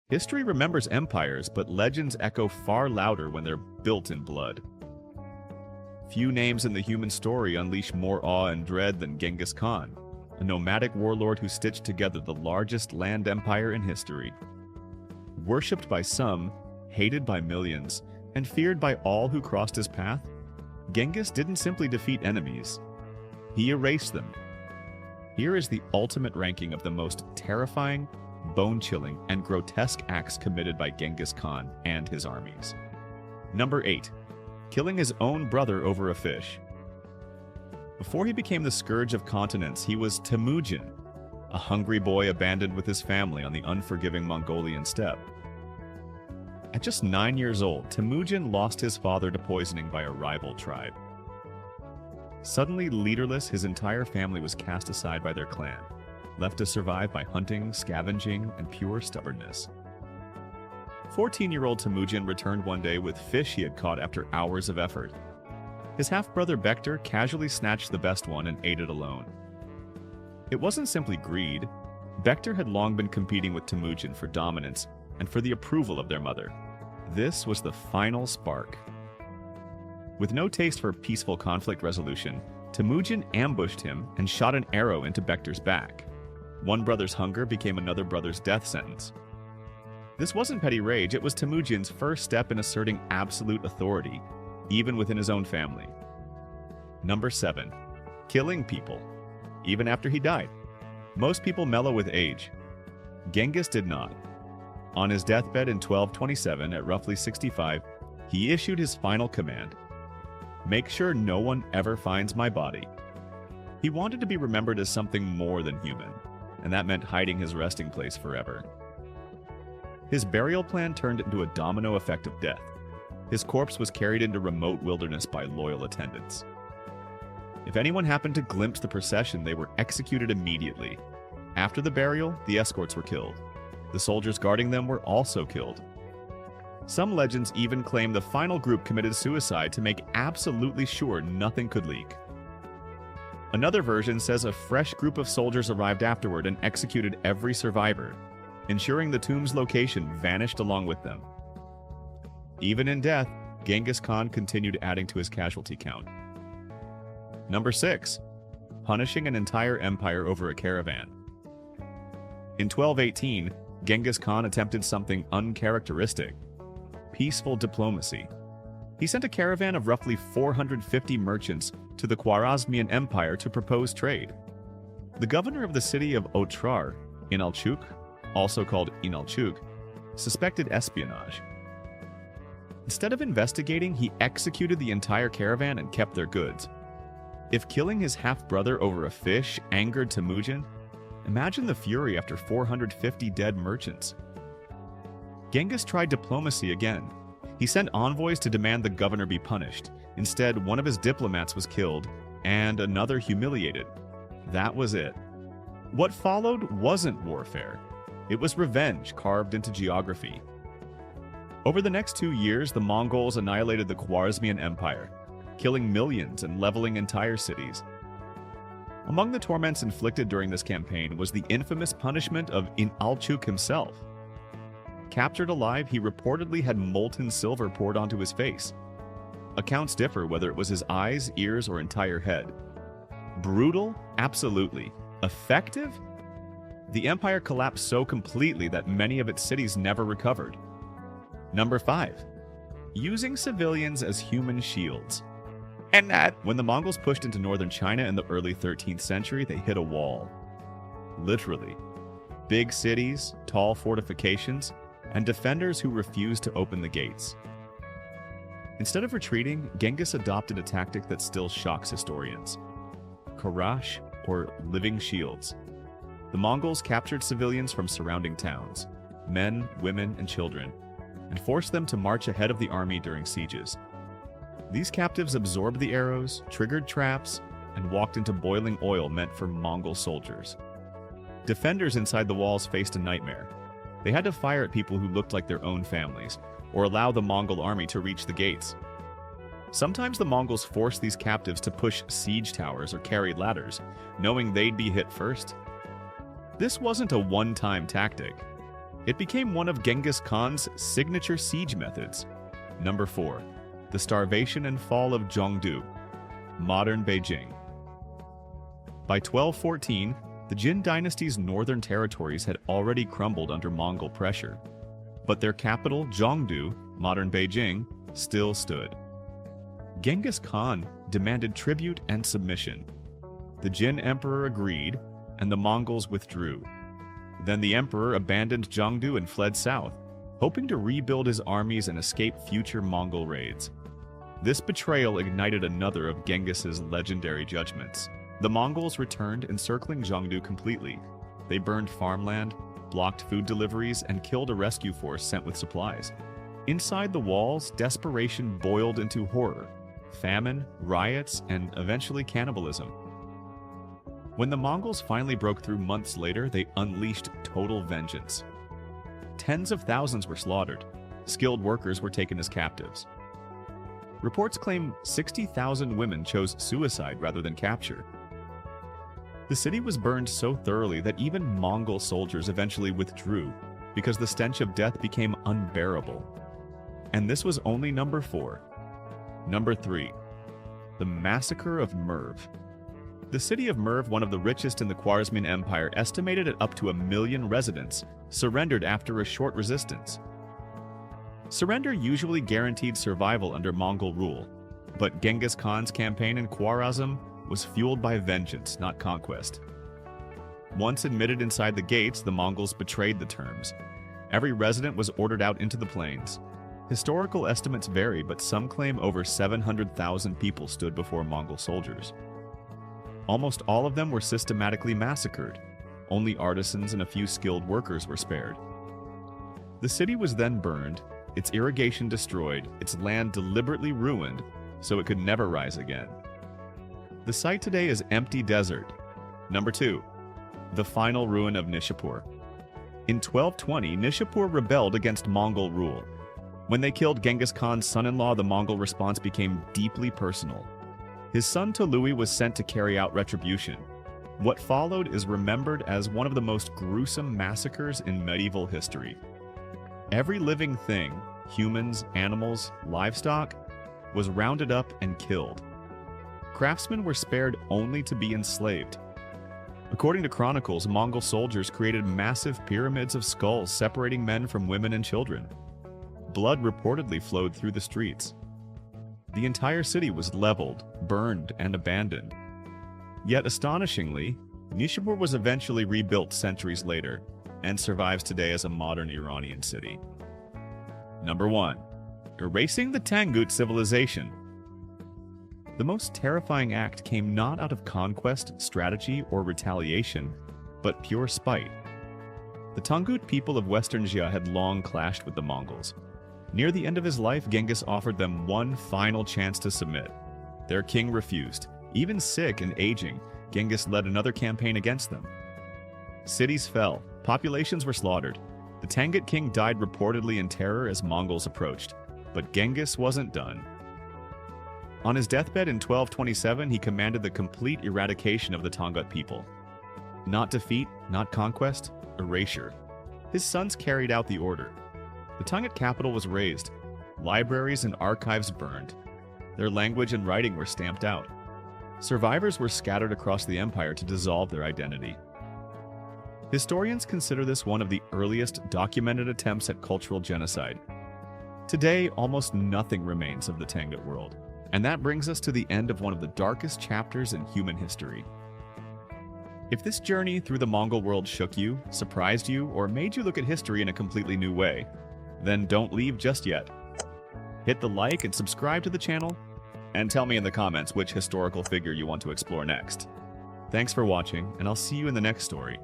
History remembers empires, but legends echo far louder when they're built in blood. Few names in the human story unleash more awe and dread than Genghis Khan, a nomadic warlord who stitched together the largest land empire in history. Worshipped by some, hated by millions, and feared by all who crossed his path, Genghis didn't simply defeat enemies. He erased them. Here is the ultimate ranking of the most terrifying, bone-chilling, and grotesque acts committed by Genghis Khan and his armies. Number 8. Killing his own brother over a fish. Before he became the scourge of continents, he was Temujin, a hungry boy abandoned with his family on the unforgiving Mongolian steppe. At just 9 years old, Temujin lost his father to poisoning by a rival tribe. Suddenly leaderless, his entire family was cast aside by their clan, left to survive by hunting, scavenging, and pure stubbornness. 14-year-old Temujin returned one day with fish he had caught after hours of effort. His half-brother Bektar casually snatched the best one and ate it alone. It wasn't simply greed. Bektar had long been competing with Temujin for dominance and for the approval of their mother. This was the final spark. With no taste for peaceful conflict resolution, Temujin ambushed him and shot an arrow into Bektar's back. One brother's hunger became another brother's death sentence. This wasn't petty rage, it was Temujin's first step in asserting absolute authority, even within his own family. Number 7. Killing people, even after he died. Most people mellow with age. Genghis did not. On his deathbed in 1227, at roughly 65, he issued his final command: "Make sure no one ever finds my body." He wanted to be remembered as something more than human, and that meant hiding his resting place forever. His burial plan turned into a domino effect of death. His corpse was carried into remote wilderness by loyal attendants. If anyone happened to glimpse the procession, they were executed immediately. After the burial, the escorts were killed. The soldiers guarding them were also killed. Some legends even claim the final group committed suicide to make absolutely sure nothing could leak. Another version says a fresh group of soldiers arrived afterward and executed every survivor, ensuring the tomb's location vanished along with them. Even in death, Genghis Khan continued adding to his casualty count. Number 6. Punishing an entire empire over a caravan. In 1218, Genghis Khan attempted something uncharacteristic: peaceful diplomacy. He sent a caravan of roughly 450 merchants to the Khwarezmian Empire to propose trade. The governor of the city of Otrar, Inalchuk, also called Inalchuk, suspected espionage. Instead of investigating, he executed the entire caravan and kept their goods. If killing his half-brother over a fish angered Temujin, imagine the fury after 450 dead merchants. Genghis tried diplomacy again. He sent envoys to demand the governor be punished. Instead, one of his diplomats was killed, and another humiliated. That was it. What followed wasn't warfare. It was revenge carved into geography. Over the next 2 years, the Mongols annihilated the Khwarezmian Empire, killing millions and leveling entire cities. Among the torments inflicted during this campaign was the infamous punishment of Inalchuk himself. Captured alive, he reportedly had molten silver poured onto his face. Accounts differ whether it was his eyes, ears, or entire head. Brutal? Absolutely. Effective? The empire collapsed so completely that many of its cities never recovered. Number 5. Using civilians as human shields. And that, when the Mongols pushed into northern China in the early 13th century, they hit a wall. Literally. Big cities, tall fortifications, and defenders who refused to open the gates. Instead of retreating, Genghis adopted a tactic that still shocks historians: Karash, or living shields. The Mongols captured civilians from surrounding towns, men, women, and children, and forced them to march ahead of the army during sieges. These captives absorbed the arrows, triggered traps, and walked into boiling oil meant for Mongol soldiers. Defenders inside the walls faced a nightmare. They had to fire at people who looked like their own families, or allow the Mongol army to reach the gates. Sometimes the Mongols forced these captives to push siege towers or carry ladders, knowing they'd be hit first. This wasn't a one-time tactic. It became one of Genghis Khan's signature siege methods. Number 4. The starvation and fall of Zhongdu, modern Beijing. By 1214, the Jin dynasty's northern territories had already crumbled under Mongol pressure, but their capital, Zhongdu, modern Beijing, still stood. Genghis Khan demanded tribute and submission. The Jin emperor agreed, and the Mongols withdrew. Then the emperor abandoned Zhongdu and fled south, hoping to rebuild his armies and escape future Mongol raids. This betrayal ignited another of Genghis's legendary judgments. The Mongols returned, encircling Zhongdu completely. They burned farmland, blocked food deliveries, and killed a rescue force sent with supplies. Inside the walls, desperation boiled into horror, famine, riots, and eventually cannibalism. When the Mongols finally broke through months later, they unleashed total vengeance. Tens of thousands were slaughtered. Skilled workers were taken as captives. Reports claim 60,000 women chose suicide rather than capture. The city was burned so thoroughly that even Mongol soldiers eventually withdrew because the stench of death became unbearable. And this was only number 4. Number 3. The Massacre of Merv. The city of Merv, one of the richest in the Khwarezmian Empire, estimated at up to 1 million residents, surrendered after a short resistance. Surrender usually guaranteed survival under Mongol rule, but Genghis Khan's campaign in Khwarezm was fueled by vengeance, not conquest. Once admitted inside the gates, the Mongols betrayed the terms. Every resident was ordered out into the plains. Historical estimates vary, but some claim over 700,000 people stood before Mongol soldiers. Almost all of them were systematically massacred. Only artisans and a few skilled workers were spared. The city was then burned, its irrigation destroyed, its land deliberately ruined, so it could never rise again. The site today is empty desert. Number 2. The final ruin of Nishapur. In 1220, Nishapur rebelled against Mongol rule. When they killed Genghis Khan's son-in-law, the Mongol response became deeply personal. His son Tolui was sent to carry out retribution. What followed is remembered as one of the most gruesome massacres in medieval history. Every living thing, humans, animals, livestock, was rounded up and killed. Craftsmen were spared only to be enslaved. According to chronicles, Mongol soldiers created massive pyramids of skulls separating men from women and children. Blood reportedly flowed through the streets. The entire city was leveled, burned, and abandoned. Yet astonishingly, Nishapur was eventually rebuilt centuries later and survives today as a modern Iranian city. Number 1. Erasing the Tangut civilization. The most terrifying act came not out of conquest, strategy, or retaliation, but pure spite. The Tangut people of Western Xia had long clashed with the Mongols. Near the end of his life, Genghis offered them one final chance to submit. Their king refused. Even sick and aging, Genghis led another campaign against them. Cities fell, populations were slaughtered. The Tangut king died reportedly in terror as Mongols approached, but Genghis wasn't done. On his deathbed in 1227, he commanded the complete eradication of the Tangut people. Not defeat, not conquest, erasure. His sons carried out the order. The Tangut capital was razed, libraries and archives burned. Their language and writing were stamped out. Survivors were scattered across the empire to dissolve their identity. Historians consider this one of the earliest documented attempts at cultural genocide. Today, almost nothing remains of the Tangut world, and that brings us to the end of one of the darkest chapters in human history. If this journey through the Mongol world shook you, surprised you, or made you look at history in a completely new way, then don't leave just yet. Hit the like and subscribe to the channel, and tell me in the comments which historical figure you want to explore next. Thanks for watching, and I'll see you in the next story.